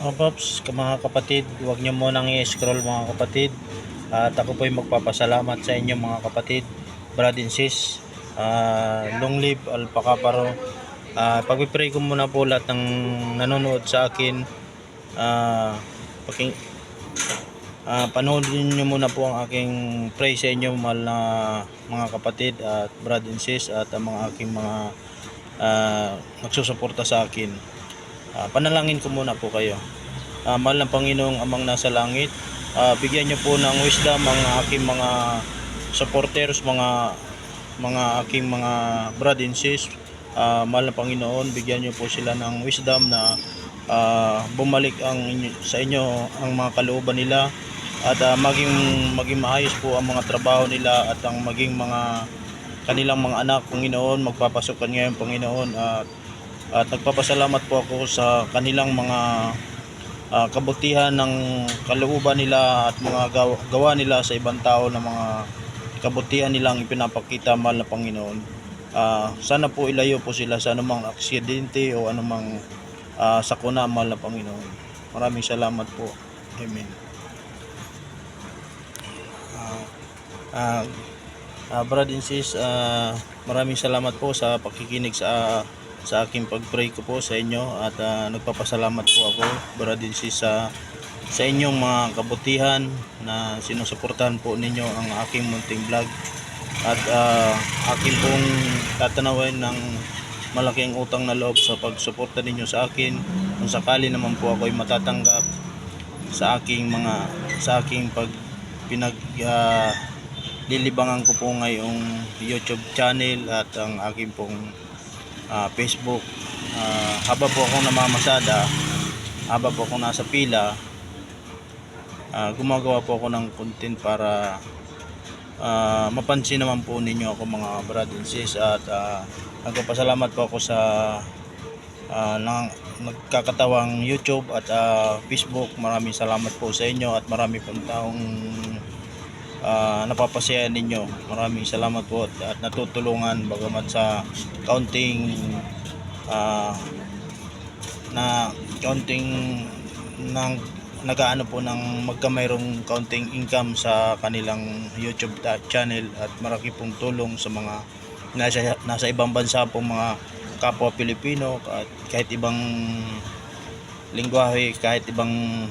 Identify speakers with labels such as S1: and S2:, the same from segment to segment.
S1: Pops, mga kapatid, huwag niyo munang i-scroll mga kapatid. At ako po ay magpapasalamat sa inyo mga kapatid, brad and sis. Long live Alpaca Paro. Pagpipray ko muna po lahat ng nanonood sa akin. Uh, paking, Panoodin niyo muna po ang aking pray sa inyo mahal na mga kapatid at brad and sis at ang mga aking mga nagsusuporta sa akin. Panalangin ko muna po kayo. Mahal ng Panginoong Amang nasa langit, bigyan niyo po ng wisdom ang aking mga supporters, mga aking mga brad and sis. Mahal ng Panginoon, bigyan niyo po sila ng wisdom na bumalik sa inyo ang mga kalooban nila at maging maayos po ang mga trabaho nila at ang maging mga kanilang mga anak, Panginoon, magpapasukan ngayon, Panginoon, at nagpapasalamat po ako sa kanilang mga kabutihan ng kalooban nila at mga gawa nila sa ibang tao na mga kabutihan nilang ipinapakita, mahal na Panginoon. Sana po ilayo po sila sa anumang aksidente o anumang sakuna, mahal na Panginoon. Maraming salamat po. Amen. Brad and sis, maraming salamat po sa pakikinig sa aking pagpray ko po sa inyo at nagpapasalamat po ako, brad and sis, sa inyong mga kabutihan na sinusuportahan po ninyo ang aking munting vlog at aking pong tatanawin ng malaking utang na loob sa pagsuporta ninyo sa akin kung sakali naman po ako ay matatanggap sa aking lilibangan ko po ngayong YouTube channel at ang aking pong Facebook. Haba po akong namamasada, haba po akong nasa pila, gumagawa po ako ng content para mapansin naman po ninyo ako, mga brad and sis, at nagpapasalamat po ako sa nagkakatawang YouTube at Facebook. Maraming salamat po sa inyo at marami pong taong napapasaya ninyo. Maraming salamat po at natutulungan bagamat sa counting ng nagaano po ng magkamayroong counting income sa kanilang YouTube channel at marami pong tulong sa mga nasa ibang bansa pong mga kapwa Pilipino at kahit ibang lingwahe, kahit ibang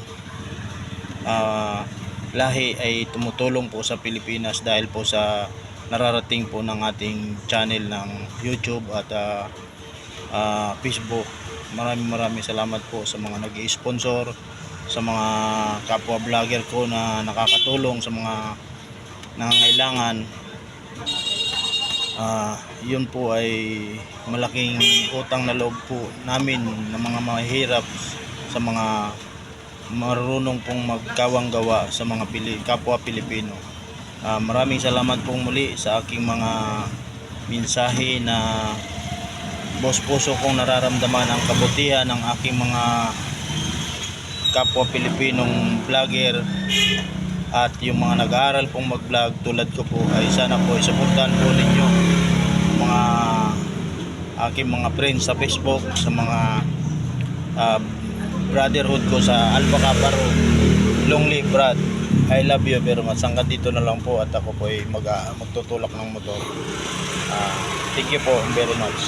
S1: lahi ay tumutulong po sa Pilipinas dahil po sa nararating po ng ating channel ng YouTube at Facebook. Maraming salamat po sa mga nag-i-sponsor, sa mga kapwa vlogger ko na nakakatulong sa mga nangangailangan. Yun po ay malaking utang na loob po namin ng mga mahihirap, sa mga marunong pong magkawang gawa sa mga kapwa Pilipino. Maraming salamat pong muli sa aking mga mensahe na buos puso kong nararamdaman ang kabutihan ng aking mga kapwa Pilipinong vlogger at yung mga nag-aaral pong mag-vlog tulad ko po ay sana po isuportahan po ninyo mga aking mga friends sa Facebook, sa mga brotherhood ko sa Alpaca Paro. Long live Brad, I love you very much. Hanggang dito na lang po at ako po ay magtutulak ng motor. Thank you po very much.